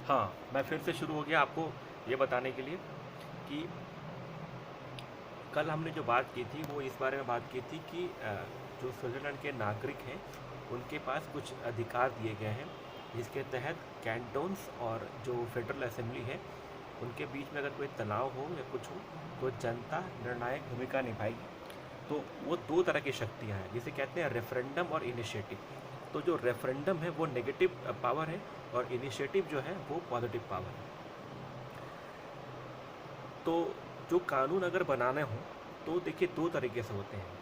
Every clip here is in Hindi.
हाँ, मैं फिर से शुरू हो गया आपको ये बताने के लिए कि कल हमने जो बात की थी वो इस बारे में बात की थी कि जो स्विट्ज़रलैंड के नागरिक हैं उनके पास कुछ अधिकार दिए गए हैं, जिसके तहत कैंटोन्स और जो फेडरल असेंबली है उनके बीच में अगर कोई तनाव हो या कुछ हो तो जनता निर्णायक भूमिका निभाएगी। तो वो दो तरह की शक्तियाँ हैं जिसे कहते हैं रेफरेंडम और इनिशिएटिव। तो जो रेफरेंडम है वो नेगेटिव पावर है और इनिशिएटिव जो है वो पॉजिटिव पावर है। तो जो कानून अगर बनाने हों तो देखिए दो तरीके से होते हैं।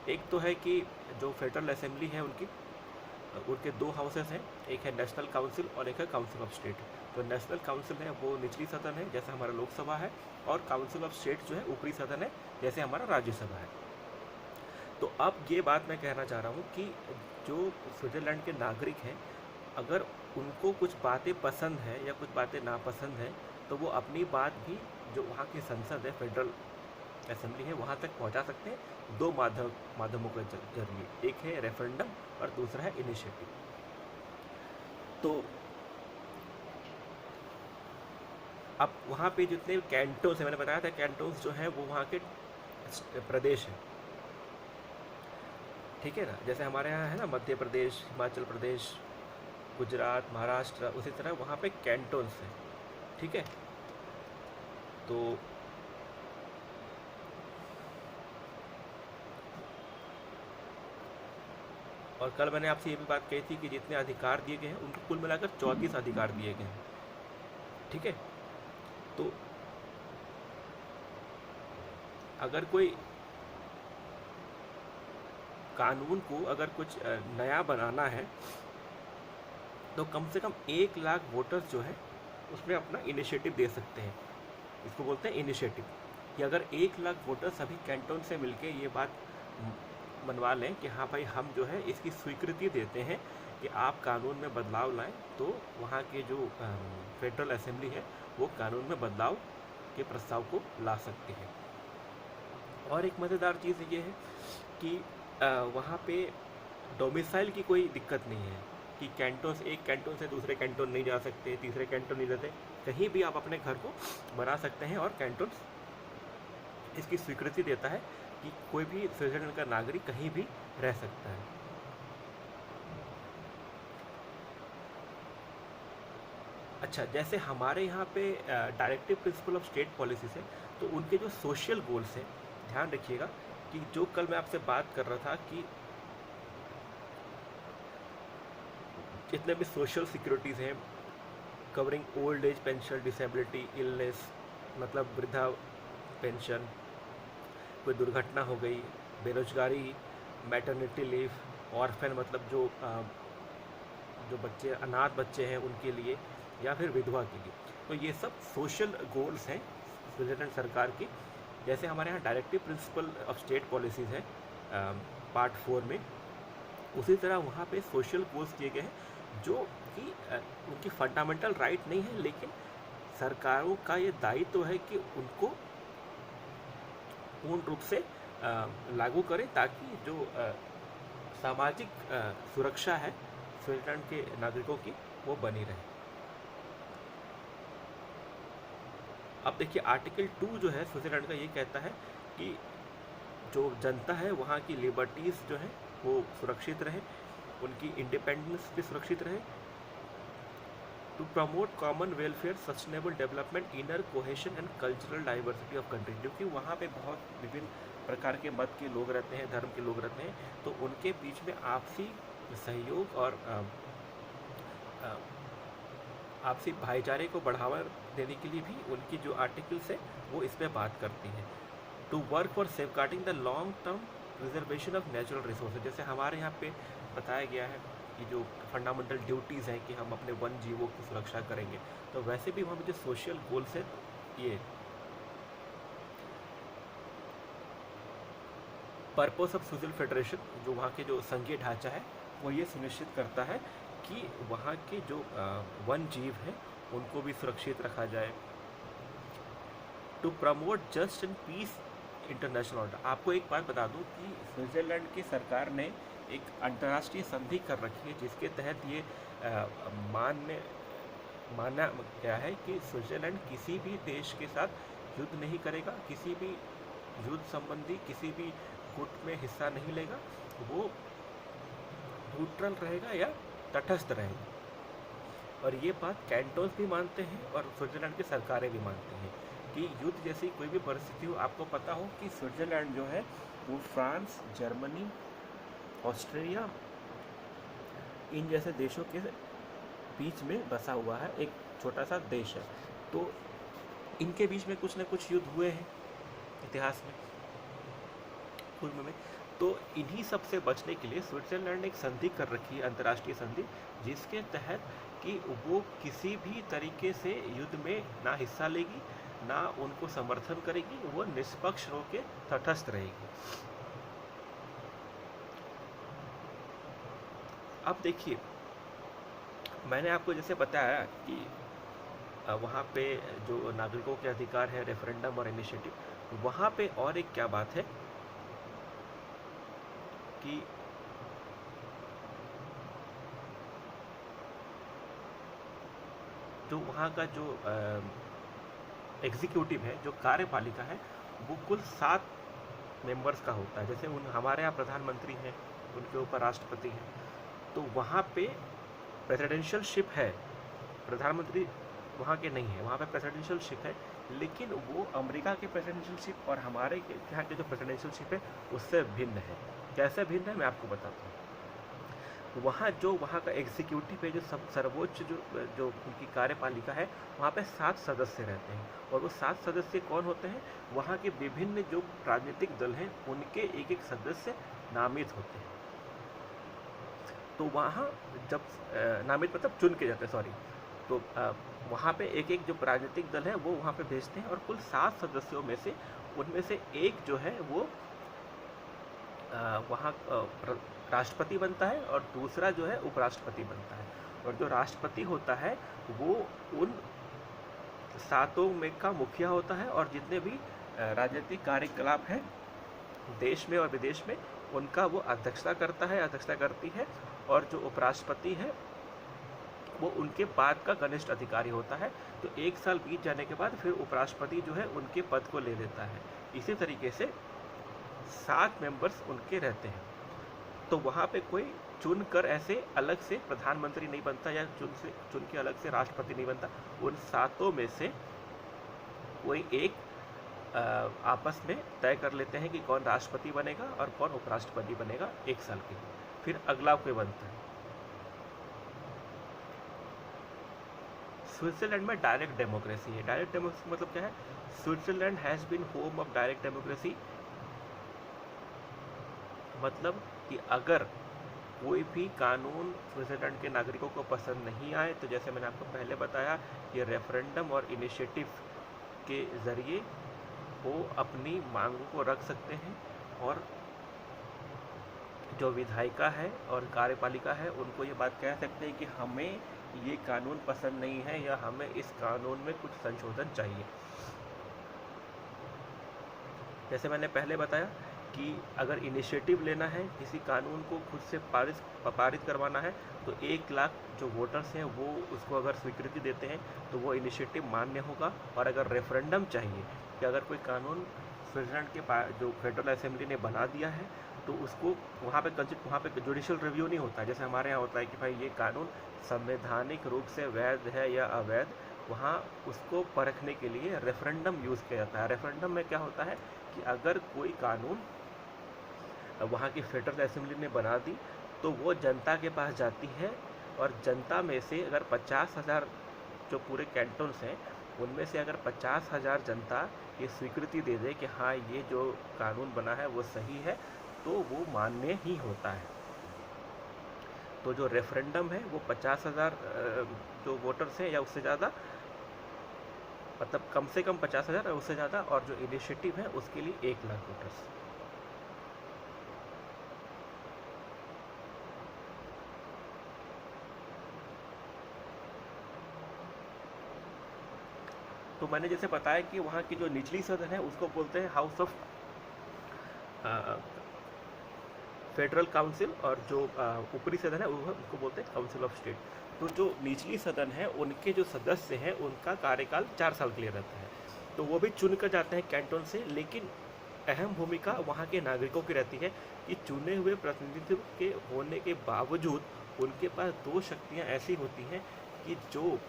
एक तो है कि जो फेडरल असेंबली है उनके दो हाउसेस हैं, एक है नेशनल काउंसिल और एक है काउंसिल ऑफ स्टेट। तो नेशनल काउंसिल है वो निचली सदन है जैसे हमारा लोकसभा है, और काउंसिल ऑफ स्टेट जो है ऊपरी सदन है जैसे हमारा राज्यसभा है। तो अब ये बात मैं कहना चाह रहा हूँ कि जो स्विट्ज़रलैंड के नागरिक हैं, अगर उनको कुछ बातें पसंद है या कुछ बातें नापसंद है तो वो अपनी बात भी जो वहाँ की संसद है, फेडरल असेंबली है, वहाँ तक पहुँचा सकते हैं दो माध्यमों के जरिए। एक है रेफरेंडम और दूसरा है इनिशिएटिव। तो अब वहाँ पे जितने कैंटोन्स हैं, मैंने बताया था कैंटोन्स जो हैं वो वहाँ के प्रदेश हैं, ठीक है ना। जैसे हमारे यहाँ है ना मध्य प्रदेश, हिमाचल प्रदेश, गुजरात, महाराष्ट्र, उसी तरह वहाँ पे कैंटोन्स हैं, ठीक है। तो और कल मैंने आपसे ये भी बात कही थी कि जितने अधिकार दिए गए हैं उनको कुल मिलाकर 34 अधिकार दिए गए हैं, ठीक है। तो अगर कोई कानून को अगर कुछ नया बनाना है तो कम से कम 1 लाख वोटर्स जो है उसमें अपना इनिशिएटिव दे सकते हैं। इसको बोलते हैं इनिशिएटिव। कि अगर 1 लाख वोटर्स अभी कैंटोन से मिलके ये बात मनवा लें कि हाँ भाई हम जो है इसकी स्वीकृति देते हैं कि आप कानून में बदलाव लाएं, तो वहाँ के जो फेडरल असेंबली है वो कानून में बदलाव के प्रस्ताव को ला सकती है। और एक मज़ेदार चीज़ ये है कि वहाँ पे डोमिसाइल की कोई दिक्कत नहीं है कि कैंटोन से एक कैंटोन से दूसरे कैंटोन नहीं जा सकते, तीसरे कैंटोन नहीं जाते। कहीं भी आप अपने घर को बना सकते हैं और कैंटोन इसकी स्वीकृति देता है कि कोई भी स्विट्जरलैंड का नागरिक कहीं भी रह सकता है। अच्छा, जैसे हमारे यहाँ पे directive principle of state policies है, तो उनके जो सोशल गोल्स हैं, ध्यान रखिएगा कि जो कल मैं आपसे बात कर रहा था कि जितने भी सोशल सिक्योरिटीज़ हैं covering old age pension, disability, illness मतलब वृद्धा पेंशन, कोई दुर्घटना हो गई, बेरोजगारी, मैटरनिटी लीव, ऑर्फन मतलब जो बच्चे अनाथ बच्चे हैं उनके लिए, या फिर विधवा के लिए। तो ये सब सोशल गोल्स हैं स्विट्जरलैंड सरकार की। जैसे हमारे यहाँ directive principle of state policies है पार्ट 4 में, उसी तरह वहाँ पे सोशल गोल्स दिए गए हैं जो कि उनकी फंडामेंटल राइट नहीं है, लेकिन सरकारों का ये दायित्व है कि उनको पूर्ण रूप से लागू करें ताकि जो सामाजिक सुरक्षा है स्विट्जरलैंड के नागरिकों की वो बनी रहे। अब देखिए आर्टिकल 2 जो है स्विट्जरलैंड का ये कहता है कि जो जनता है वहाँ की लिबर्टीज़ जो है वो सुरक्षित रहे, उनकी इंडिपेंडेंस भी सुरक्षित रहे। To promote common welfare, sustainable development, inner cohesion and cultural diversity of country. क्योंकि वहाँ पे बहुत विभिन्न प्रकार के मत के लोग रहते हैं, धर्म के लोग रहते हैं, तो उनके बीच में आपसी सहयोग और आपसी भाईचारे को बढ़ावा देने के लिए भी उनकी जो आर्टिकल्स है वो इस पर बात करती हैं। To work for safeguarding the long term preservation of natural resources, जैसे हमारे यहाँ पे बताया गया है कि जो फंडामेंटल ड्यूटीज़ हैं कि हम अपने वन जीवों की सुरक्षा करेंगे, तो वैसे भी वहाँ पे जो सोशल गोल्स है ये पर्पस ऑफ सोशल फेडरेशन, जो वहाँ के जो संघीय ढांचा है वो ये सुनिश्चित करता है कि वहाँ के जो वन जीव हैं उनको भी सुरक्षित रखा जाए। To promote just and peace international order. आपको एक बात बता दूं कि स्विट्ज़रलैंड की सरकार ने एक अंतर्राष्ट्रीय संधि कर रखी है जिसके तहत ये मान्य माना गया है कि स्विट्जरलैंड किसी भी देश के साथ युद्ध नहीं करेगा, किसी भी युद्ध संबंधी किसी भी गुट में हिस्सा नहीं लेगा, वो न्यूट्रल रहेगा या तटस्थ रहेगा। और ये बात कैंटोन्स भी मानते हैं और स्विट्जरलैंड की सरकारें भी मानती हैं कि युद्ध जैसी कोई भी परिस्थिति हो। आपको पता हो कि स्विट्जरलैंड जो है वो फ्रांस, जर्मनी, ऑस्ट्रेलिया इन जैसे देशों के बीच में बसा हुआ है, एक छोटा सा देश है। तो इनके बीच में कुछ न कुछ युद्ध हुए हैं इतिहास में, पूर्व में। तो इन्हीं सब से बचने के लिए स्विट्जरलैंड ने एक संधि कर रखी है, अंतर्राष्ट्रीय संधि, जिसके तहत कि वो किसी भी तरीके से युद्ध में ना हिस्सा लेगी, ना उनको समर्थन करेगी, वो निष्पक्ष होकर तटस्थ रहेगी। अब देखिए, मैंने आपको जैसे बताया कि वहाँ पे जो नागरिकों के अधिकार है, रेफरेंडम और इनिशिएटिव, वहाँ पे और एक क्या बात है कि जो वहाँ का जो एग्जीक्यूटिव है, जो कार्यपालिका है, वो कुल 7 मेंबर्स का होता है। जैसे हमारे यहाँ प्रधानमंत्री हैं, उनके ऊपर राष्ट्रपति हैं, तो वहाँ पे प्रेसिडेंशियल शिप है, प्रधानमंत्री वहाँ के नहीं है, वहाँ पे प्रेसिडेंशियल शिप है। लेकिन वो अमेरिका के प्रेसिडेंशियल शिप और हमारे यहाँ के जो प्रेसिडेंशियल शिप है उससे भिन्न है। कैसे भिन्न है मैं आपको बताता हूँ। वहाँ का एग्जीक्यूटिव है, जो सर्वोच्च जो उनकी कार्यपालिका है, वहाँ पे 7 सदस्य रहते हैं। और वो 7 सदस्य कौन होते हैं? वहाँ के विभिन्न जो राजनीतिक दल हैं उनके एक एक सदस्य नामित होते हैं। तो वहाँ जब नामित मतलब चुन के जाते हैं, सॉरी, तो वहाँ पे एक एक जो राजनीतिक दल है वो वहाँ पे भेजते हैं। और कुल 7 सदस्यों में से उनमें से एक जो है वो वहाँ राष्ट्रपति बनता है और दूसरा जो है उपराष्ट्रपति बनता है। और जो राष्ट्रपति होता है वो उन 7 में का मुखिया होता है, और जितने भी राजनीतिक कार्यकलाप हैं देश में और विदेश में उनका वो अध्यक्षता करती है। और जो उपराष्ट्रपति है वो उनके बाद का कनिष्ठ अधिकारी होता है। तो 1 साल बीत जाने के बाद फिर उपराष्ट्रपति जो है उनके पद को ले लेता है। इसी तरीके से 7 मेंबर्स उनके रहते हैं। तो वहाँ पे कोई चुनकर ऐसे अलग से प्रधानमंत्री नहीं बनता या चुन के अलग से राष्ट्रपति नहीं बनता। उन 7 में से कोई एक आपस में तय कर लेते हैं कि कौन राष्ट्रपति बनेगा और कौन उपराष्ट्रपति बनेगा 1 साल के लिए। फिर अगला कोई बनता है। स्विट्जरलैंड में डायरेक्ट डेमोक्रेसी है। डायरेक्ट डेमोक्रेसी मतलब क्या है? Switzerland has been home of direct democracy. मतलब कि अगर कोई भी कानून स्विट्जरलैंड के नागरिकों को पसंद नहीं आए, तो जैसे मैंने आपको पहले बताया कि रेफरेंडम और इनिशिएटिव के ज़रिए वो अपनी मांगों को रख सकते हैं। और जो विधायिका है और कार्यपालिका है उनको ये बात कह सकते हैं कि हमें ये कानून पसंद नहीं है या हमें इस कानून में कुछ संशोधन चाहिए। जैसे मैंने पहले बताया कि अगर इनिशिएटिव लेना है, किसी कानून को खुद से पारित करवाना है, तो 1 लाख जो वोटर्स हैं वो उसको अगर स्वीकृति देते हैं तो वो इनिशिएटिव मान्य होगा। और अगर रेफरेंडम चाहिए कि अगर कोई कानून स्विट्जरलैंड के जो फेडरल असेंबली ने बना दिया है तो उसको वहाँ पे जुडिशियल रिव्यू नहीं होता है। जैसे हमारे यहाँ होता है कि भाई ये कानून संवैधानिक रूप से वैध है या अवैध, वहाँ उसको परखने के लिए रेफरेंडम यूज़ किया जाता है। रेफरेंडम में क्या होता है कि अगर कोई कानून वहाँ की फेडरल असेंबली ने बना दी तो वो जनता के पास जाती है, और जनता में से अगर 50,000 जो पूरे कैंटोन्स हैं उनमें से अगर 50,000 जनता ये स्वीकृति दे दे कि हाँ ये जो कानून बना है वो सही है, तो वो मान्य ही होता है। तो जो रेफरेंडम है वो 50,000 जो वोटर्स हैं या उससे ज़्यादा, मतलब कम से कम 50,000 और उससे ज़्यादा, और जो इनिशिएटिव है उसके लिए 1 लाख वोटर्स। तो मैंने जैसे बताया कि वहाँ की जो निचली सदन है उसको बोलते हैं हाउस ऑफ फेडरल काउंसिल, और जो ऊपरी सदन है उसको बोलते हैं काउंसिल ऑफ स्टेट। तो जो निचली सदन है उनके जो सदस्य हैं उनका कार्यकाल 4 साल के लिए रहता है, तो वो भी चुन कर जाते हैं कैंटोन से। लेकिन अहम भूमिका वहाँ के नागरिकों की रहती है कि चुने हुए प्रतिनिधित्व के होने के बावजूद उनके पास 2 शक्तियाँ ऐसी होती हैं कि जो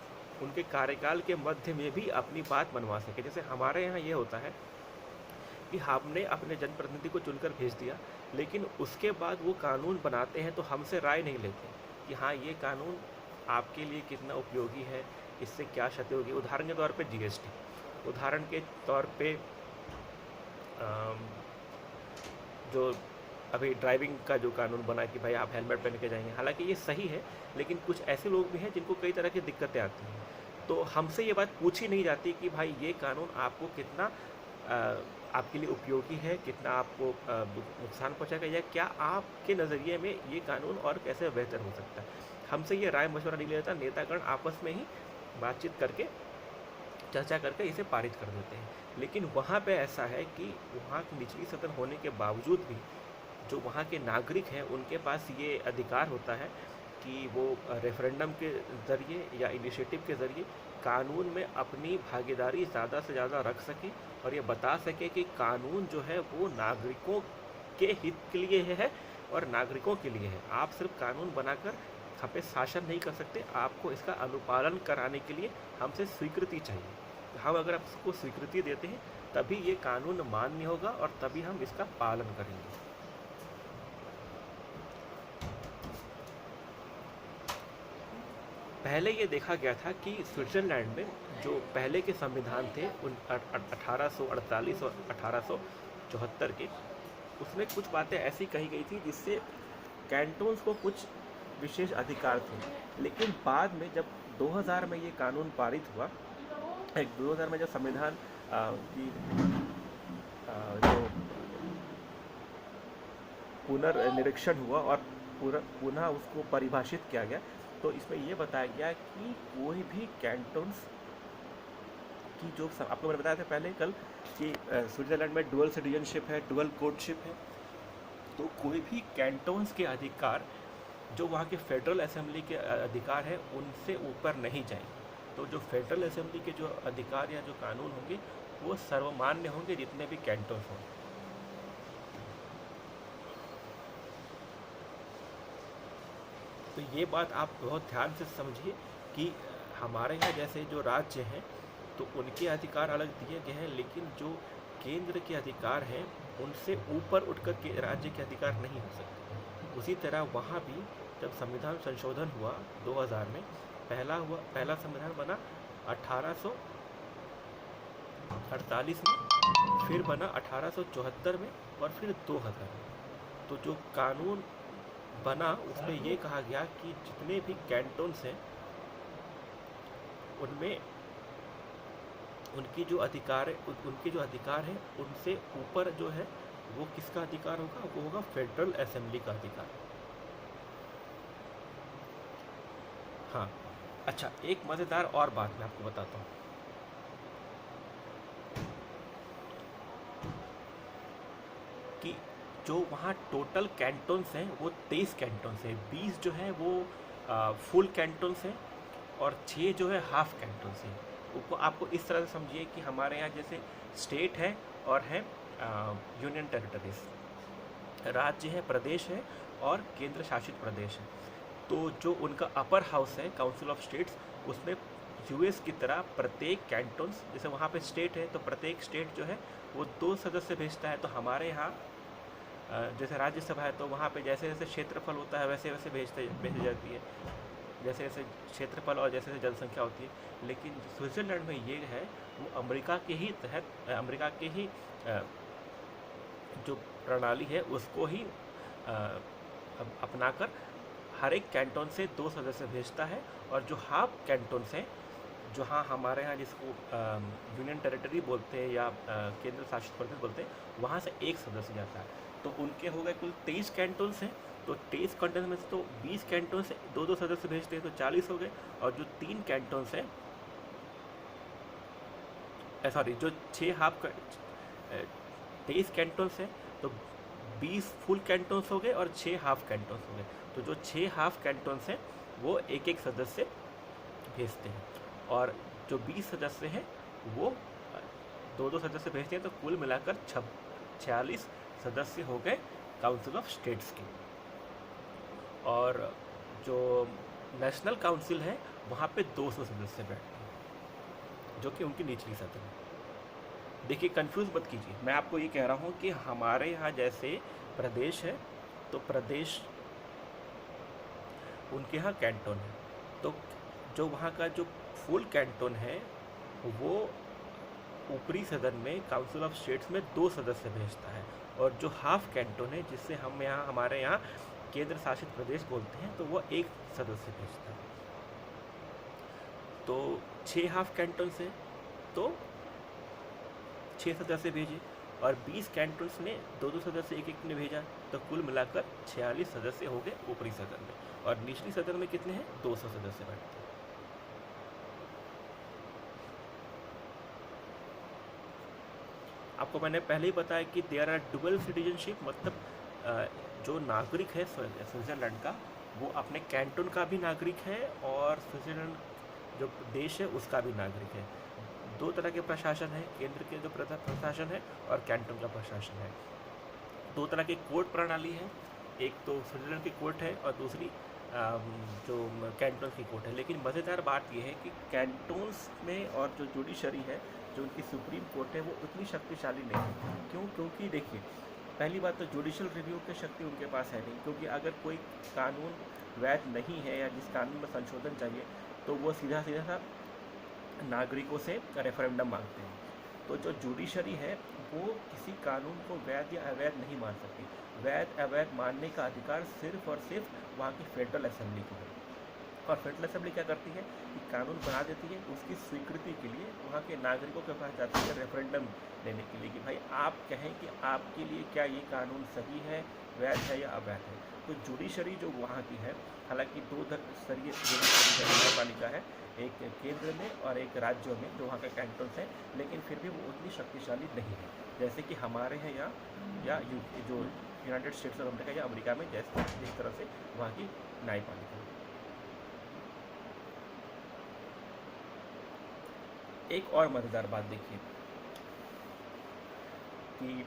उनके कार्यकाल के मध्य में भी अपनी बात मनवा सके। जैसे हमारे यहाँ ये होता है कि हमने अपने जनप्रतिनिधि को चुनकर भेज दिया, लेकिन उसके बाद वो कानून बनाते हैं तो हमसे राय नहीं लेते कि हाँ ये कानून आपके लिए कितना उपयोगी है, इससे क्या क्षति होगी। उदाहरण के तौर पे जीएसटी, उदाहरण के तौर पे जो अभी ड्राइविंग का जो कानून बना कि भाई आप हेलमेट पहन के जाएंगे, हालांकि ये सही है, लेकिन कुछ ऐसे लोग भी हैं जिनको कई तरह की दिक्कतें आती हैं, तो हमसे ये बात पूछी नहीं जाती कि भाई ये कानून आपको कितना आपके लिए उपयोगी है, कितना आपको नुकसान पहुंचाएगा, या क्या आपके नज़रिए में ये कानून और कैसे बेहतर हो सकता है। हमसे ये राय मशवरा नहीं लिया जाता, नेतागण आपस में ही बातचीत करके, चर्चा करके इसे पारित कर देते हैं। लेकिन वहाँ पे ऐसा है कि वहाँ की निचली सदन होने के बावजूद भी जो वहाँ के नागरिक हैं उनके पास ये अधिकार होता है कि वो रेफरेंडम के ज़रिए या इनिशिएटिव के ज़रिए कानून में अपनी भागीदारी ज़्यादा से ज़्यादा रख सकें और ये बता सके कि कानून जो है वो नागरिकों के हित के लिए है और नागरिकों के लिए है। आप सिर्फ कानून बनाकर हम पे शासन नहीं कर सकते, आपको इसका अनुपालन कराने के लिए हमसे स्वीकृति चाहिए। हम अगर आपको स्वीकृति देते हैं तभी ये कानून मान्य होगा और तभी हम इसका पालन करेंगे। पहले ये देखा गया था कि स्विट्ज़रलैंड में जो पहले के संविधान थे उन 1848 और 1874 के, उसमें कुछ बातें ऐसी कही गई थी जिससे कैंटोन्स को कुछ विशेष अधिकार थे। लेकिन बाद में जब 2000 में ये कानून पारित हुआ, 2000 में जब संविधान की जो पुनर्निरीक्षण हुआ और पुनः उसको परिभाषित किया गया, तो इसमें ये बताया गया कि कोई भी कैंटोन्स की जो आपको मैंने बताया था पहले कल कि स्विट्ज़रलैंड में डुअल सिटीजनशिप है, डुअल कोडशिप है, तो कोई भी कैंटोन्स के अधिकार जो वहाँ के फेडरल असेंबली के अधिकार है उनसे ऊपर नहीं जाएंगे। तो जो फेडरल असेंबली के जो अधिकार या जो कानून होंगे वो सर्वमान्य होंगे जितने भी कैंटोन्स होंगे। तो ये बात आप बहुत ध्यान से समझिए कि हमारे यहाँ जैसे जो राज्य हैं तो उनके अधिकार अलग दिए गए हैं, लेकिन जो केंद्र के अधिकार हैं उनसे ऊपर उठकर के राज्य के अधिकार नहीं हो सकते। उसी तरह वहाँ भी जब संविधान संशोधन हुआ 2000 में, पहला संविधान बना 1848 में, फिर बना 1874 में और फिर 2000 में। तो जो कानून बना उसमें ये कहा गया कि जितने भी कैंटोन्स हैं उनमें उनके जो अधिकार हैं उनसे ऊपर जो है वो किसका अधिकार होगा, वो होगा फेडरल असेंबली का अधिकार। हाँ, अच्छा, एक मज़ेदार और बात मैं आपको बताता हूँ कि जो वहाँ टोटल कैंटोन्स हैं वो 23 कैंटोन्स हैं। 20 जो है वो फुल कैंटोन्स हैं और 6 जो है हाफ कैंटोन्स हैं। वो आपको इस तरह से समझिए कि हमारे यहाँ जैसे स्टेट है और है यूनियन टेरिटरीज, राज्य है, प्रदेश है और केंद्र शासित प्रदेश है। तो जो उनका अपर हाउस है काउंसिल ऑफ स्टेट्स, उसमें यूएस की तरह प्रत्येक कैंटोन्स, जैसे वहाँ पे स्टेट है तो प्रत्येक स्टेट जो है वो 2 सदस्य भेजता है। तो हमारे यहाँ जैसे राज्यसभा है तो वहाँ पे जैसे जैसे क्षेत्रफल होता है वैसे वैसे भेजी जाती है, जैसे जैसे क्षेत्रफल और जैसे जैसे जनसंख्या होती है। लेकिन स्विट्ज़रलैंड में ये है वो अमेरिका के ही तहत, अमेरिका के ही जो प्रणाली है उसको ही अपनाकर हर एक कैंटोन से 2 सदस्य भेजता है। और जो हाफ कैंटोन्स हैं, जो हाँ हमारे यहाँ जिसको यूनियन टेरिटरी बोलते हैं या केंद्र शासित प्रदेश बोलते हैं, वहाँ से 1 सदस्य जाता है। तो उनके हो गए कुल 23 कैंटोन्स हैं। तो 23 कैंटोन्स में से तो 20 कैंटोन से 2-2 सदस्य भेजते हैं तो 40 हो गए। और जो 3 कैंटोन्स हैं, सॉरी, जो 23 कैंटोन्स हैं तो 20 फुल कैंटोन्स हो गए और 6 हाफ कैंटोन्स हो गए। तो जो 6 हाफ कैंटोन्स हैं वो एक एक सदस्य भेजते हैं, और जो 20 सदस्य हैं वो दो दो सदस्य भेजते हैं, तो कुल मिलाकर 46 सदस्य हो गए काउंसिल ऑफ स्टेट्स के। और जो नेशनल काउंसिल है वहाँ पे 200 सदस्य बैठते हैं, जो कि उनकी निचली सदन है। देखिए, कंफ्यूज मत कीजिए, मैं आपको ये कह रहा हूँ कि हमारे यहाँ जैसे प्रदेश है, तो प्रदेश उनके यहाँ कैंटोन है, तो जो वहाँ का जो फुल कैंटोन है वो ऊपरी सदन में काउंसिल ऑफ स्टेट्स में 2 सदस्य भेजता है, और जो हाफ कैंटोन है, जिससे हम यहाँ हमारे यहाँ केंद्र शासित प्रदेश बोलते हैं, तो वो 1 सदस्य भेजता है। तो 6 हाफ कैंटोन से तो 6 सदस्य भेजे, और 20 कैंटोन्स ने 2-2 सदस्य एक एक ने भेजा, तो कुल मिलाकर 46 सदस्य हो गए ऊपरी सदन में। और निचली सदन में कितने हैं? 200 सदस्य बैठते हैं। आपको मैंने पहले ही बताया कि देयर आर डुअल सिटीजनशिप, मतलब जो नागरिक है स्विट्जरलैंड का, वो अपने कैंटोन का भी नागरिक है, और स्विट्जरलैंड जो देश है उसका भी नागरिक है। 2 तरह के प्रशासन है, केंद्र के जो प्रशासन है और कैंटोन का प्रशासन है। 2 तरह की कोर्ट प्रणाली है, एक तो स्विट्जरलैंड की कोर्ट है और दूसरी जो कैंटोन की कोर्ट है। लेकिन मज़ेदार बात यह है कि कैंटोन्स में और जो जुडिशरी है, जो उनकी सुप्रीम कोर्ट है, वो उतनी शक्तिशाली नहीं है। क्यों? क्योंकि देखिए, पहली बात तो जुडिशल रिव्यू की शक्ति उनके पास है नहीं, क्योंकि अगर कोई कानून वैध नहीं है या जिस कानून में संशोधन चाहिए, तो वो सीधा सीधा नागरिकों से रेफरेंडम मांगते हैं। तो जो जुडिशरी है वो किसी कानून को वैध या अवैध नहीं मान सकती। वैध अवैध मानने का अधिकार सिर्फ और सिर्फ वहाँ की फेडरल असेंबली को है। और फेडरल असेंबली क्या करती है कि कानून बना देती है, उसकी स्वीकृति के लिए वहाँ के नागरिकों के पास जाती है रेफरेंडम देने के लिए कि भाई आप कहें कि आपके लिए क्या ये कानून सही है, वैध है या अवैध है। तो जुडिशरी जो वहाँ की है, हालांकि 2 स्तरीय न्यायपालिका है, एक केंद्र में और एक राज्यों में जो वहाँ के कैंटोन्स हैं, लेकिन फिर भी वो उतनी शक्तिशाली नहीं है जैसे कि हमारे हैं या जो यूनाइटेड स्टेट्स ऑफ अमेरिका या अमेरिका में जिस तरह से वहाँ की न्यायपालिका है। एक और मज़ेदार बात देखिए कि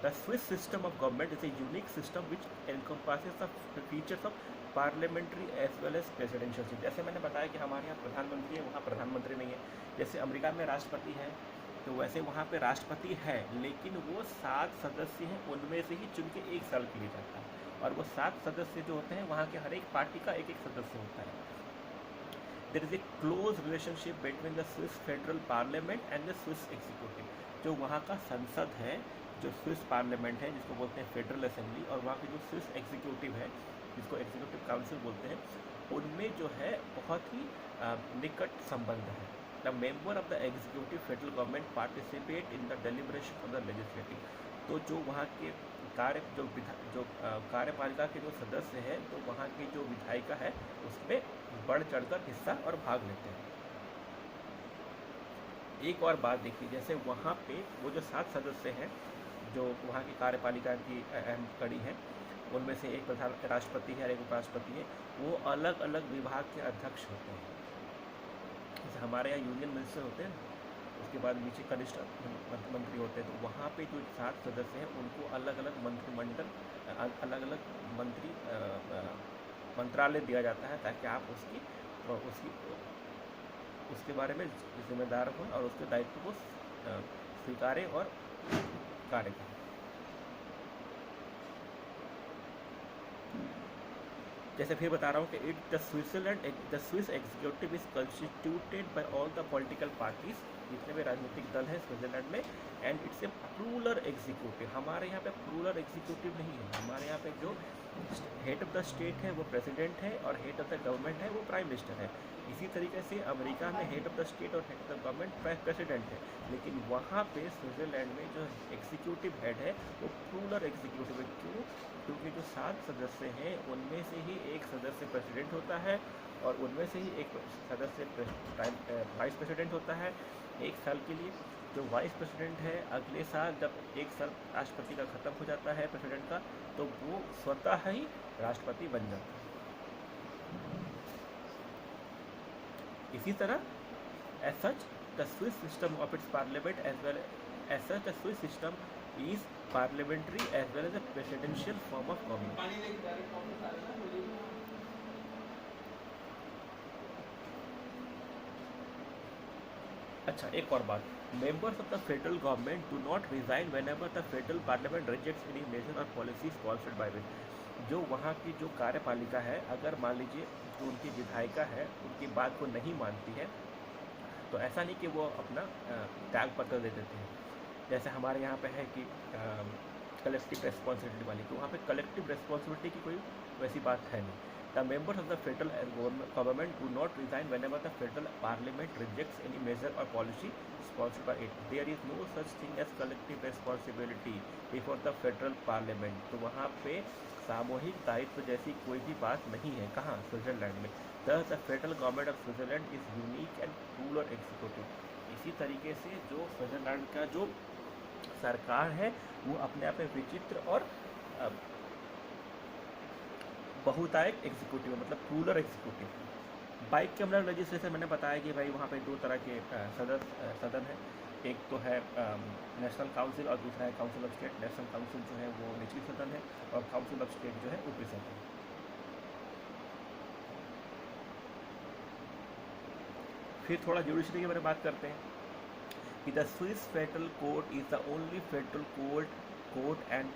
the Swiss system of government is a unique system which encompasses the features of parliamentary as well as presidential. जैसे मैंने बताया कि हमारे यहाँ प्रधानमंत्री है, वहाँ प्रधानमंत्री नहीं है। जैसे अमेरिका में राष्ट्रपति है, तो वैसे वहाँ पे राष्ट्रपति है, लेकिन वो 7 सदस्य हैं, उनमें से ही चुन के 1 साल के लिए जाता है। और वो 7 सदस्य जो होते हैं, वहाँ के हर एक पार्टी का एक सदस्य होता है। There is a close relationship between the Swiss Federal Parliament and the Swiss Executive। जो वहाँ का संसद है, जो स्विस पार्लियामेंट है, जिसको बोलते हैं फेडरल असेंबली, और वहाँ की जो स्विस एग्जीक्यूटिव है, जिसको एग्जीक्यूटिव काउंसिल बोलते हैं, उनमें जो है बहुत ही निकट संबंध है। The member of the executive federal government participate in the deliberation of the legislative. तो जो वहाँ के कार्यपालिका के जो सदस्य हैं, तो वहाँ की जो विधायिका है उसमें बढ़ चढ़कर हिस्सा और भाग लेते हैं। एक और बात देखिए, जैसे वहाँ पे वो जो 7 सदस्य हैं, जो वहाँ की कार्यपालिका की अहम कड़ी है, उनमें से एक प्रधान राष्ट्रपति है और एक उपराष्ट्रपति है, वो अलग अलग विभाग के अध्यक्ष होते हैं। जैसे हमारे यहाँ यूनियन मिनिस्टर होते हैं, उसके बाद नीचे कनिष्ठ मंत्री होते हैं। तो वहाँ पे जो 7 सदस्य हैं, उनको अलग अलग मंत्रिमंडल, अलग अलग मंत्रालय दिया जाता है, ताकि आप उसके बारे में जिम्मेदार हों और उसके दायित्व को स्वीकारें और कार्य करें। जैसे फिर बता रहा हूँ कि the Swiss executive is constituted by all the political parties, जितने भी राजनीतिक दल हैं स्विट्जरलैंड में, and it's a plural executive. हमारे यहाँ पे प्लूरल एग्जीक्यूटिव नहीं है। हमारे यहाँ पे जो हेड ऑफ द स्टेट है वो प्रेसिडेंट है, और हेड ऑफ द गवर्नमेंट है वो प्राइम मिनिस्टर है। इसी तरीके से अमेरिका में हेड ऑफ द स्टेट और head of the government president है। लेकिन वहाँ पे स्विट्जरलैंड में जो एग्जीक्यूटिव हेड है वो प्लूरल एग्जीक्यूटिव है। क्यों? क्योंकि जो 7 सदस्य हैं, उनमें से ही एक सदस्य प्रेसिडेंट होता है, और उनमें से ही एक सदस्य वाइस प्रेसिडेंट होता है 1 साल के लिए। जो वाइस प्रेसिडेंट है, अगले साल जब 1 साल राष्ट्रपति का ख़त्म हो जाता है प्रेसिडेंट का, तो वो स्वतः ही राष्ट्रपति बन जाता है। इसी तरह as such the Swiss system of its parliament as such the Swiss system is parliamentary as well as a presidential form of government. अच्छा, एक और बात, members of the federal government do not resign whenever the federal parliament rejects any major और पॉलिसी स्पॉन्सर्ड बाय विच। जो वहाँ की जो कार्यपालिका है, अगर मान लीजिए जो उनकी विधायिका है उनकी बात को नहीं मानती है, तो ऐसा नहीं कि वो अपना त्यागपत्र दे देते हैं। जैसे हमारे यहाँ पे है कि कलेक्टिव रेस्पॉन्सिबिलिटी वाली, तो वहाँ पे कलेक्टिव रेस्पॉन्सिबिलिटी की कोई वैसी बात है नहीं। The members of the federal government do not resign whenever the federal parliament rejects any measure or policy sponsored by it. There is no such thing as collective responsibility before the federal parliament. तो वहाँ पे सामूहिक दायित्व जैसी कोई भी बात नहीं है। कहाँ? स्विट्जरलैंड में। Thus the federal government of Switzerland is unique and ruler executive. इसी तरीके से जो स्विट्जरलैंड का जो सरकार है वो अपने आप में विचित्र और बहुतायक एग्जीक्यूटिव, मतलब रूलर एग्जीक्यूटिव। बाइक के अंदर लेजिस्लेशन मैंने बताया कि भाई वहाँ पे दो तरह के सदन है। एक तो है नेशनल काउंसिल और दूसरा है council of state. National council जो है वो निचली सदन है और काउंसिल ऑफ स्टेट जो है ऊपरी सदन है। फिर थोड़ा जुडिशरी के बारे में बात करते हैं कि the Swiss federal court is the only federal court and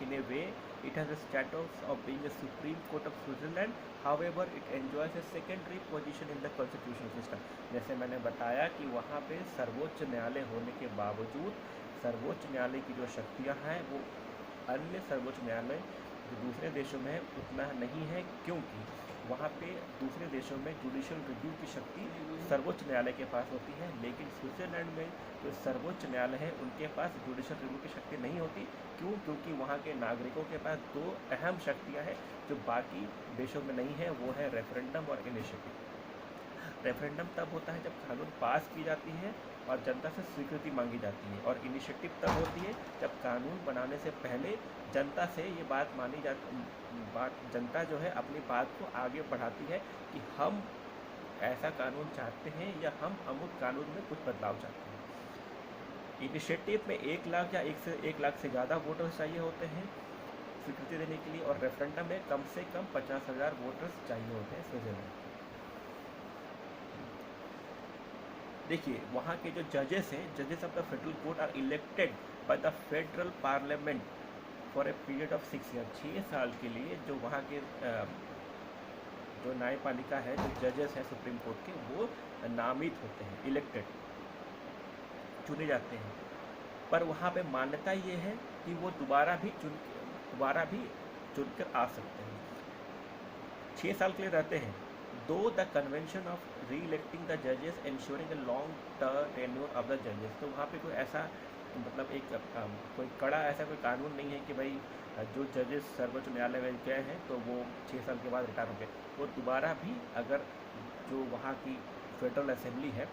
in a way it has a status of being a supreme court of Switzerland. However it enjoys a secondary position in the constitutional system. जैसे मैंने बताया कि वहाँ पे सर्वोच्च न्यायालय होने के बावजूद सर्वोच्च न्यायालय की जो शक्तियाँ हैं वो अन्य सर्वोच्च न्यायालय जो दूसरे देशों में है उतना नहीं है, क्योंकि वहाँ पे दूसरे देशों में जुडिशियल रिव्यू की शक्ति सर्वोच्च न्यायालय के पास होती है, लेकिन स्विट्जरलैंड में जो सर्वोच्च न्यायालय है उनके पास जुडिशियल रिव्यू की शक्ति नहीं होती। क्यों? क्योंकि वहाँ के नागरिकों के पास दो अहम शक्तियाँ हैं जो बाकी देशों में नहीं है, वो है रेफरेंडम और इनिशिएटिव। रेफरेंडम तब होता है जब कानून पास की जाती है और जनता से स्वीकृति मांगी जाती है, और इनिशिएटिव तब होती है जब कानून बनाने से पहले जनता से ये बात मानी जाती जनता जो है अपनी बात को आगे बढ़ाती है कि हम ऐसा कानून चाहते हैं या हम अमुक कानून में कुछ बदलाव चाहते हैं। इनिशिएटिव में 1 लाख या 1 लाख से ज़्यादा वोटर्स चाहिए होते हैं स्वीकृति देने के लिए, और रेफरेंडम में कम से कम 50,000 वोटर्स चाहिए होते हैं स्विट्जरलैंड। देखिए वहाँ के जो जजेस हैं, जजेस of the federal court are elected by the federal parliament for a period of 6 year. 6 साल के लिए जो वहाँ के जो न्यायपालिका है, जो जजेस हैं सुप्रीम कोर्ट के, वो नामित होते हैं, इलेक्टेड, चुने जाते हैं। पर वहाँ पे मान्यता ये है कि वो दोबारा भी चुनकर आ सकते हैं। 6 साल के लिए रहते हैं। दो द कन्वेंशन ऑफ री इलेक्टिंग द जजेस ensuring a long term tenure of the जजेस। तो वहाँ पे कोई ऐसा मतलब एक कोई कड़ा ऐसा कोई कानून नहीं है कि भाई जो जजेस सर्वोच्च न्यायालय में गए हैं तो वो 6 साल के बाद रिटायर हो गए, वो दोबारा भी अगर जो वहाँ की फेडरल असेंबली है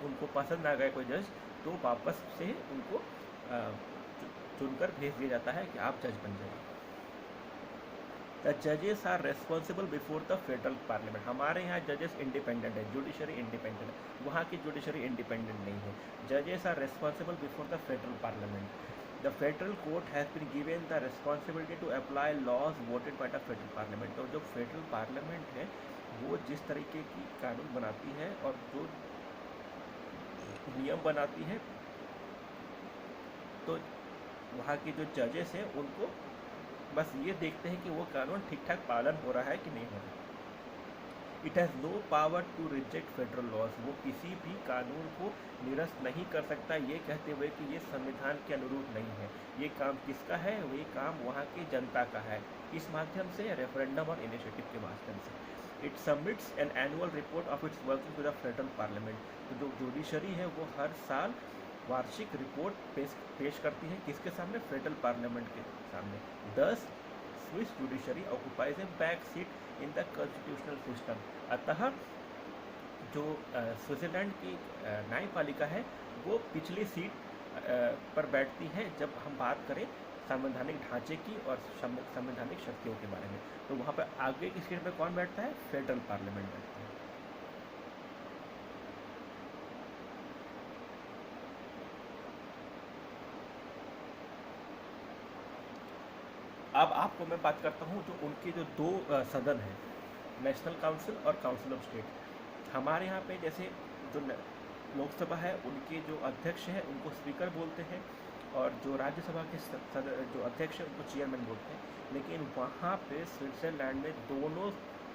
उनको पसंद आ गए कोई जज, तो वापस से उनको चुनकर भेज दिया जाता है कि आप जज बन जाइए। द जजेस are responsible before the federal parliament. हमारे यहाँ जजेस इंडिपेंडेंट है, जुडिशरी इंडिपेंडेंट है, वहाँ की जुडिशरी इंडिपेंडेंट नहीं है। जजेस are responsible before the federal parliament. The federal court has been given the responsibility to apply laws voted by the federal parliament. तो जो फेडरल पार्लियामेंट है वो जिस तरीके की कानून बनाती है और जो नियम बनाती है, तो वहाँ के जो जजेस हैं उनको बस ये देखते हैं कि वो कानून ठीक ठाक पालन हो रहा है कि नहीं हो रहा। It has no power to reject federal laws. वो किसी भी कानून को निरस्त नहीं कर सकता ये कहते हुए कि ये संविधान के अनुरूप नहीं है। ये काम किसका है? ये काम वहाँ की जनता का है, इस माध्यम से, रेफरेंडम और इनिशिएटिव के माध्यम से। It submits an annual report of its working to the federal parliament. तो जो जुडिशरी है वो हर साल वार्षिक रिपोर्ट पेश करती है, किसके सामने? फेडरल पार्लियामेंट के सामने। 10 Swiss judiciary occupies A back seat in the constitutional system. अतः जो स्विट्जरलैंड की न्यायपालिका है वो पिछली सीट पर बैठती है जब हम बात करें संवैधानिक ढांचे की और संवैधानिक शक्तियों के बारे में। तो वहाँ पर आगे की सीट पर कौन बैठता है? फेडरल पार्लियामेंट बैठता है। अब आपको मैं बात करता हूँ जो उनके जो दो सदन हैं, नेशनल काउंसिल और काउंसिल ऑफ स्टेट। हमारे यहाँ पे जैसे जो लोकसभा है उनके जो अध्यक्ष हैं उनको स्पीकर बोलते हैं, और जो राज्यसभा के जो अध्यक्ष हैं उनको चेयरमैन बोलते हैं। लेकिन वहाँ पे स्विट्ज़रलैंड में दोनों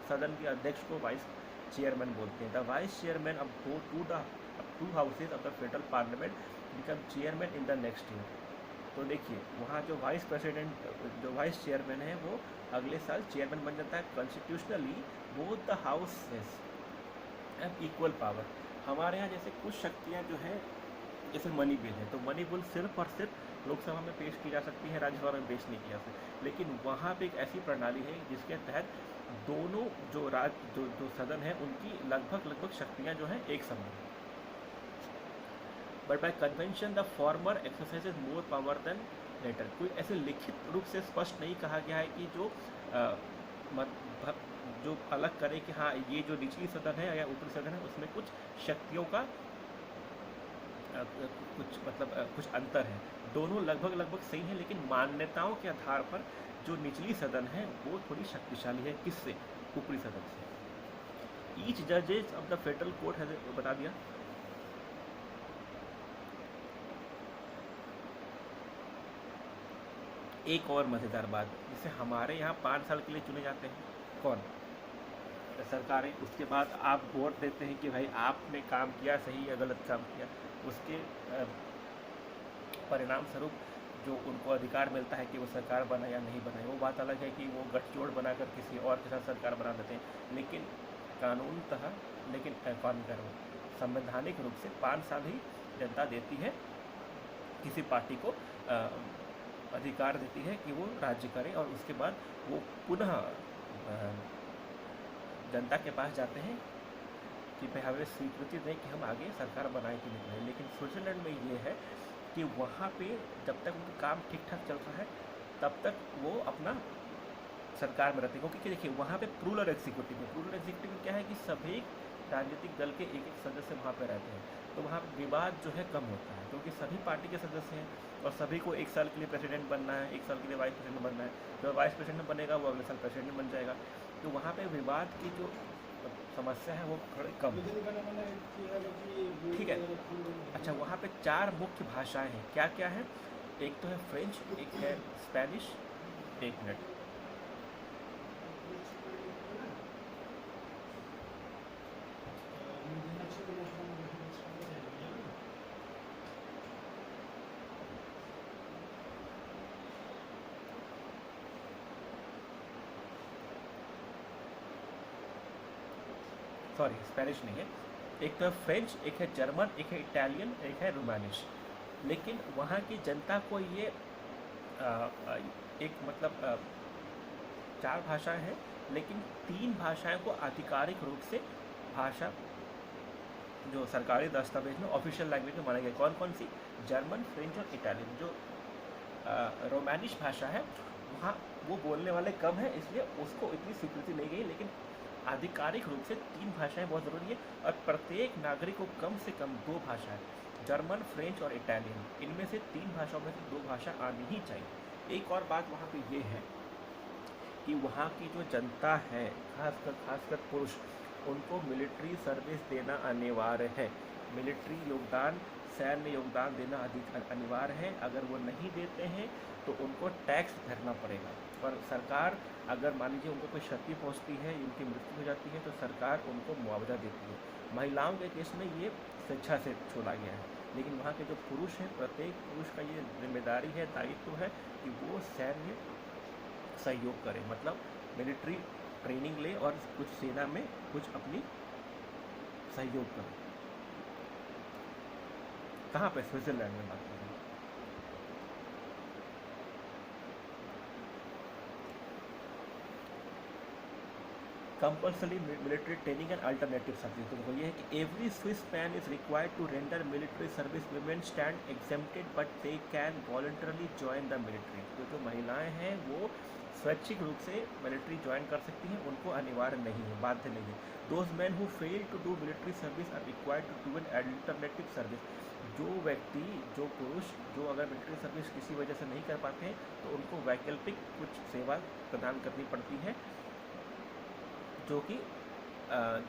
सदन के अध्यक्ष को वाइस चेयरमैन बोलते हैं। The vice chairman of to houses of the federal parliament become chairman in the next year. तो देखिए वहाँ जो वाइस प्रेसिडेंट जो वाइस चेयरमैन है वो अगले साल चेयरमैन बन जाता है। Constitutionally both the houses have equal power. हमारे यहाँ जैसे कुछ शक्तियाँ जो है, जैसे मनी बिल है, तो मनी बिल सिर्फ और सिर्फ लोकसभा में पेश की जा सकती है, राज्यसभा में पेश नहीं की जा सकती। लेकिन वहाँ पे एक ऐसी प्रणाली है जिसके तहत दोनों जो सदन है उनकी लगभग शक्तियाँ जो हैं एक समान है। But by convention the former exercises more power than latter. कोई ऐसे लिखित रूप से स्पष्ट नहीं कहा गया है कि जो अलग करे कि हाँ ये जो निचली सदन है या ऊपरी सदन है उसमें कुछ शक्तियों का कुछ अंतर है। दोनों लगभग सही है, लेकिन मान्यताओं के आधार पर जो निचली सदन है वो थोड़ी शक्तिशाली है। किससे? ऊपरी सदन से। ईच जजेस ऑफ द फेडरल कोर्ट है, बता दिया। एक और मज़ेदार बात, जैसे हमारे यहाँ 5 साल के लिए चुने जाते हैं कौन? सरकारें। उसके बाद आप वोट देते हैं कि भाई आपने काम किया सही या गलत काम किया। उसके परिणाम स्वरूप जो उनको अधिकार मिलता है कि वो सरकार बनाए या नहीं बनाए, वो बात अलग है कि वो गठजोड़ बनाकर किसी और के साथ सरकार बना देते हैं। लेकिन कानूनतः संवैधानिक रूप से 5 साल ही जनता देती है, किसी पार्टी को अधिकार देती है कि वो राज्य करे, और उसके बाद वो पुनः जनता के पास जाते हैं कि भाई हमें स्वीकृति दें कि हम आगे सरकार बनाए कि नहीं बनाए। लेकिन स्विट्ज़रलैंड में ये है कि वहाँ पे जब तक उनका काम ठीक ठाक चल रहा है तब तक वो अपना सरकार में रहते हैं। क्योंकि देखिए वहाँ पे प्रूलर एग्जीक्यूटिव क्या है कि सभी राजनीतिक दल के एक सदस्य वहाँ पे रहते हैं, तो वहाँ पे विवाद जो है कम होता है, क्योंकि सभी पार्टी के सदस्य हैं और सभी को 1 साल के लिए प्रेसिडेंट बनना है, 1 साल के लिए वाइस प्रेसिडेंट बनना है। जो वाइस प्रेसिडेंट बनेगा वो अगले साल प्रेसिडेंट बन जाएगा। तो वहाँ पे विवाद की जो समस्या है वो थोड़ी कम है। ठीक है। अच्छा, वहाँ पे 4 मुख्य भाषाएं हैं। क्या क्या है? एक तो है फ्रेंच, एक है स्पेनिश। 1 मिनट। सॉरी, स्पेनिश नहीं है। एक तो है फ्रेंच, एक है जर्मन, एक है इटालियन, एक है रोमानिश। लेकिन वहाँ की जनता को ये एक 4 भाषाएं हैं, लेकिन 3 भाषाएं को आधिकारिक रूप से भाषा जो सरकारी दस्तावेज में ऑफिशियल लैंग्वेज में माना गया। कौन कौन सी? जर्मन, फ्रेंच और इटालियन। जो रोमानिश भाषा है वहाँ वो बोलने वाले कम है, इसलिए उसको इतनी स्वीकृति नहीं गई। लेकिन आधिकारिक रूप से 3 भाषाएं बहुत ज़रूरी है, और प्रत्येक नागरिक को कम से कम 2 भाषाएं, जर्मन, फ्रेंच और इटालियन, इनमें से 3 भाषाओं में से 2 भाषा आनी ही चाहिए। एक और बात वहाँ पे ये है कि वहाँ की जो जनता है, खासकर पुरुष, उनको मिलिट्री सर्विस देना अनिवार्य है। मिलिट्री योगदान, सैन्य योगदान देना अनिवार्य है। अगर वो नहीं देते हैं तो उनको टैक्स भरना पड़ेगा। और सरकार अगर मान लीजिए उनको कोई क्षति पहुंचती है, उनकी मृत्यु हो जाती है, तो सरकार उनको मुआवजा देती है। महिलाओं के केस में ये स्वेच्छा से छोड़ा गया है। लेकिन वहाँ के जो पुरुष हैं, प्रत्येक पुरुष का ये जिम्मेदारी है, दायित्व है कि वो सैन्य सहयोग करे, मतलब मिलिट्री ट्रेनिंग ले और कुछ सेना में कुछ अपनी सहयोग करे। कहाँ पे? स्विट्जरलैंड में बात करें। Compulsory military training and alternative service. तो ये है कि every Swiss man is required to render military service. Women stand exempted but they can voluntarily join the military. तो जो महिलाएं हैं वो स्वैच्छिक रूप से मिलिट्री ज्वाइन कर सकती हैं, उनको अनिवार्य नहीं है, बाध्य नहीं है। Those men who fail to do military service are required to do an alternative service. जो व्यक्ति, जो पुरुष, जो अगर मिलिट्री सर्विस किसी वजह से नहीं कर पाते हैं तो उनको वैकल्पिक कुछ सेवा प्रदान करनी पड़ती है, जो कि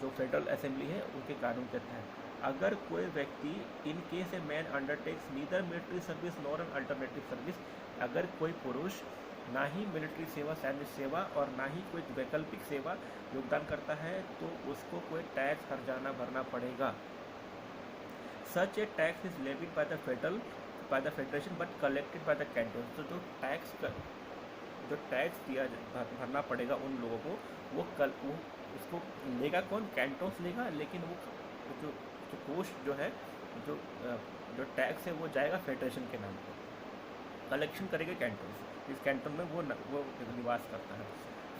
जो फेडरल असेंबली है उनके कानून के तहत। अगर कोई व्यक्ति, in case a man undertakes neither military service nor N alternative service, अगर कोई पुरुष ना ही मिलिट्री सेवा, सैन्य सेवा और ना ही कोई वैकल्पिक सेवा योगदान करता है तो उसको कोई टैक्स हर्जाना भरना पड़ेगा। Such a tax is levied by the federation but collected by the canton. तो जो टैक्स दिया भरना पड़ेगा उन लोगों को, वो उसको लेगा कौन? कैंटोन्स लेगा, लेकिन वो जो कोष जो है, जो टैक्स है वो जाएगा फेडरेशन के नाम पर, कलेक्शन करेगा कैंटोन्स, इस कैंटोन में वो निवास करता है।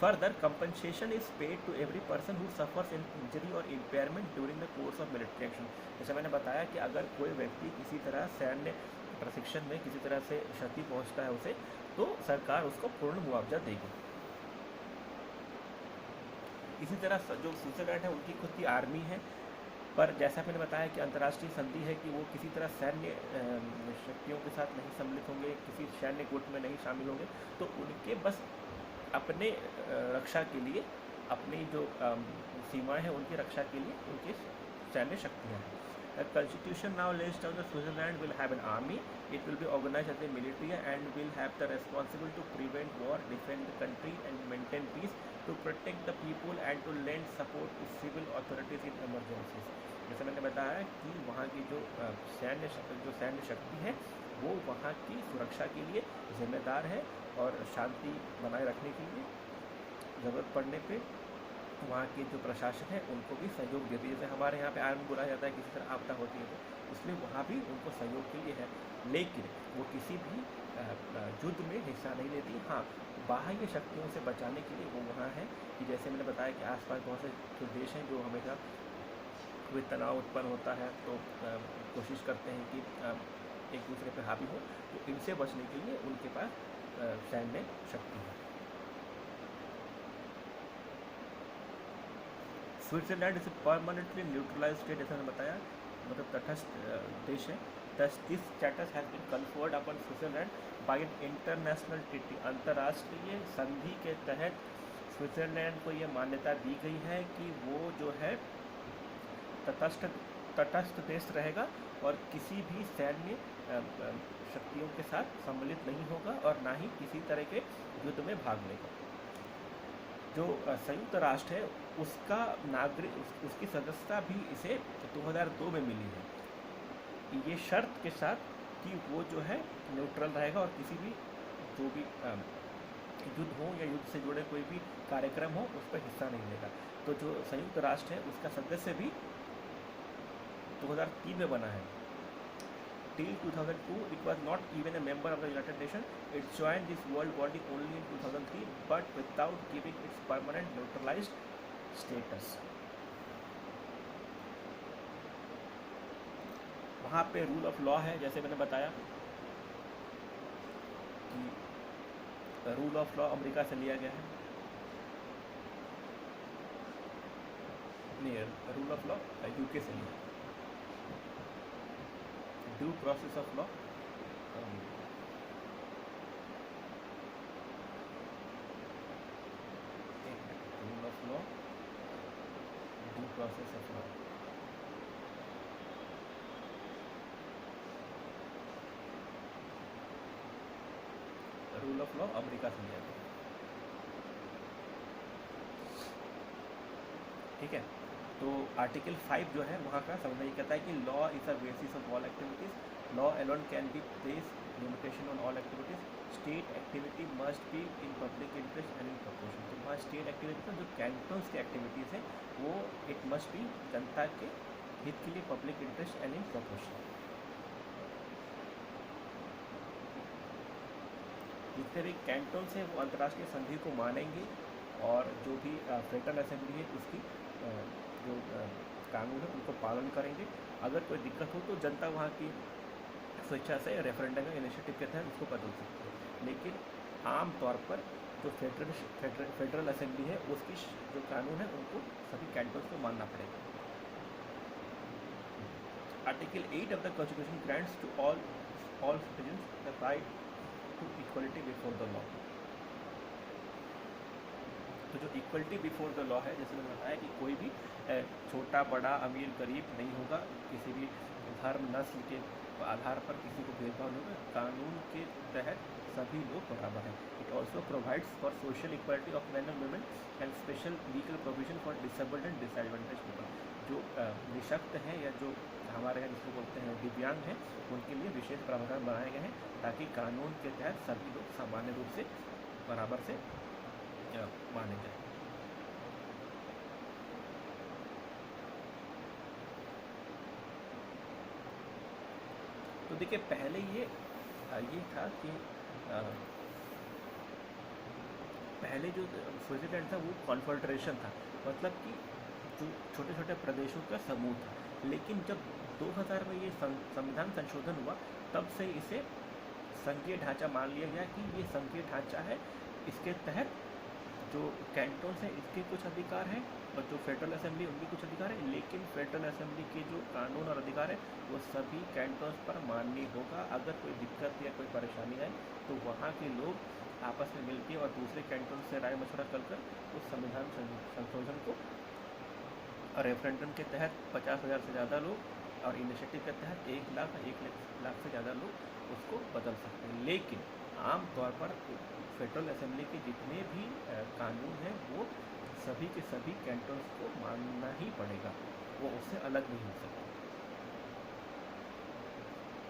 Further compensation is paid to every person who suffers in injury or impairment during the course of military action. जैसे मैंने बताया कि अगर कोई व्यक्ति किसी तरह सैन्य प्रशिक्षण में किसी तरह से क्षति पहुंचता है उसे, तो सरकार उसको पूर्ण मुआवजा देगी। इसी तरह जो स्विट्जरलैंड है उनकी खुद की आर्मी है, पर जैसा मैंने बताया कि अंतर्राष्ट्रीय संधि है कि वो किसी तरह सैन्य शक्तियों के साथ नहीं सम्मिलित होंगे, किसी सैन्य गुट में नहीं शामिल होंगे, तो उनके बस अपने रक्षा के लिए, अपनी जो सीमाएं हैं उनकी रक्षा के लिए उनकी सैन्य शक्तियाँ हैं। The constitution now lays down that Switzerland will have an army. It will be organized as a military and will have the responsibility to prevent war, defend the country and maintain peace, to protect the people and to lend support to civil authorities in emergencies. जैसे मैंने बताया कि वहाँ की जो सैन्य शक्ति है वो वहाँ की सुरक्षा के लिए जिम्मेदार है और शांति बनाए रखने के लिए ज़रूरत पड़ने पे वहाँ के जो प्रशासन है उनको भी सहयोग देती है। जैसे हमारे यहाँ पे आर्मी बुलाया जाता है किसी तरह आपदा होती है, तो इसलिए वहाँ भी उनको सहयोग के लिए है, लेकिन वो किसी भी युद्ध में हिस्सा नहीं लेती। हाँ, बाह्य शक्तियों से बचाने के लिए वो वहाँ है कि जैसे मैंने बताया कि आसपास बहुत से जो देश हैं जो हमेशा कोई तनाव उत्पन्न होता है तो कोशिश करते हैं कि एक दूसरे पर हावी हो, तो इनसे बचने के लिए उनके पास सैन्य शक्ति है। Switzerland is permanently neutralize state, जैसा मैंने बताया, मतलब तटस्थ देश है। This status has been conferred upon Switzerland by an international treaty. अंतर्राष्ट्रीय संधि के तहत स्विट्जरलैंड को यह मान्यता दी गई है कि वो जो है तटस्थ देश रहेगा और किसी भी सैन्य शक्तियों के साथ सम्मिलित नहीं होगा और ना ही किसी तरह के युद्ध में भाग लेगा। जो संयुक्त राष्ट्र है उसका उसकी सदस्यता भी इसे 2002 में मिली है, ये शर्त के साथ कि वो जो है न्यूट्रल रहेगा और किसी भी जो भी युद्ध हो या युद्ध से जुड़े कोई भी कार्यक्रम हो उस पर हिस्सा नहीं लेगा। तो जो संयुक्त राष्ट्र है उसका सदस्य भी 2003 में बना है। Till 2002, it was not even a member of the United Nations. It joined this world body only in 2003, but without giving its permanent neutralized status. वहाँ पे रूल ऑफ लॉ है, जैसे मैंने बताया कि रूल ऑफ लॉ अमेरिका से लिया गया है। नहीं, रूल ऑफ लॉ यूके से लिया। Due process of law rule of law, due process of law, rule of law America से लिया गया। ठीक है, तो आर्टिकल 5 जो है वहाँ का समझना ये कहता है कि law is a basis of all activities, law alone can be place limitation on all activities, state activity must be in public interest and in proportion. तो वहाँ स्टेट एक्टिविटी जो कैंटन्स की एक्टिविटीज़ हैं वो इट मस्ट बी जनता के हित के लिए public interest and in proportion. जितने भी कैंटन्स हैं वो अंतर्राष्ट्रीय संधि को मानेंगे और जो भी फेडरल असेंबली है उसकी जो कानून है उनको पालन करेंगे। अगर कोई दिक्कत हो तो जनता वहाँ की स्वेच्छा से रेफरेंडम या इनिशिएटिव के तहत उसको बदल सकती है, लेकिन आम तौर पर जो फेडरल असेंबली है उसकी जो कानून है उनको सभी कैंटोन्स को मानना पड़ेगा। Article 8 of the constitution grants to all citizens the right to equality before the law. तो जो इक्वलिटी बिफोर द लॉ है, जैसे मैंने बताया कि कोई भी छोटा बड़ा अमीर गरीब नहीं होगा, किसी भी धर्म नस्ल के आधार पर किसी को भेदभाव नहीं होगा, कानून के तहत सभी लोग बराबर हैं। It also provides for social equality of man and women and special legal provision for disabled and disadvantage people. जो निःशक्त हैं या जो हमारे यहाँ जिसको बोलते हैं दिव्यांग हैं, उनके लिए विशेष प्रावधान बनाए गए हैं ताकि कानून के तहत सभी लोग सामान्य रूप से बराबर से माने जाए। तो देखिए पहले ये था कि पहले जो स्विट्जरलैंड था वो कॉन्फेडरेशन था, मतलब कि जो छोटे छोटे प्रदेशों का समूह था। लेकिन जब 2000 में ये संविधान संशोधन हुआ, तब से इसे संघीय ढांचा मान लिया गया कि ये संघीय ढांचा है। इसके तहत जो कैंटोन्स हैं इसके कुछ अधिकार हैं और जो फेडरल असेंबली उनके कुछ अधिकार है, लेकिन फेडरल असेंबली के जो कानून और अधिकार है वो सभी कैंटोन्स पर मान्य होगा। अगर कोई दिक्कत या कोई परेशानी आए तो वहाँ के लोग आपस में मिलकर और दूसरे कैंटोन से राय मशवरा कर उस संविधान संशोधन को रेफरेंडम के तहत 50,000 से ज़्यादा लोग और इनिशिएटिव के तहत 1 लाख से ज़्यादा लोग उसको बदल सकते हैं। लेकिन आम तौर पर फेडरल असेंबली के जितने भी कानून हैं वो सभी के सभी कैंटोन्स को मानना ही पड़ेगा, वो उससे अलग नहीं हो सकता।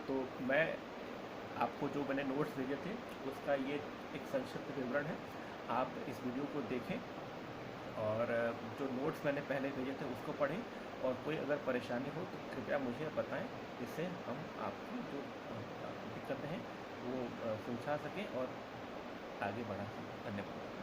तो मैं आपको जो मैंने नोट्स भेजे थे उसका ये एक संक्षिप्त विवरण है, आप इस वीडियो को देखें और जो नोट्स मैंने पहले भेजे थे उसको पढ़ें, और कोई अगर परेशानी हो तो कृपया मुझे बताएं, जिससे हम आपकी जो दिक्कतें हैं वो सुलझा सकें और आगे बढ़ा सकें। धन्यवाद।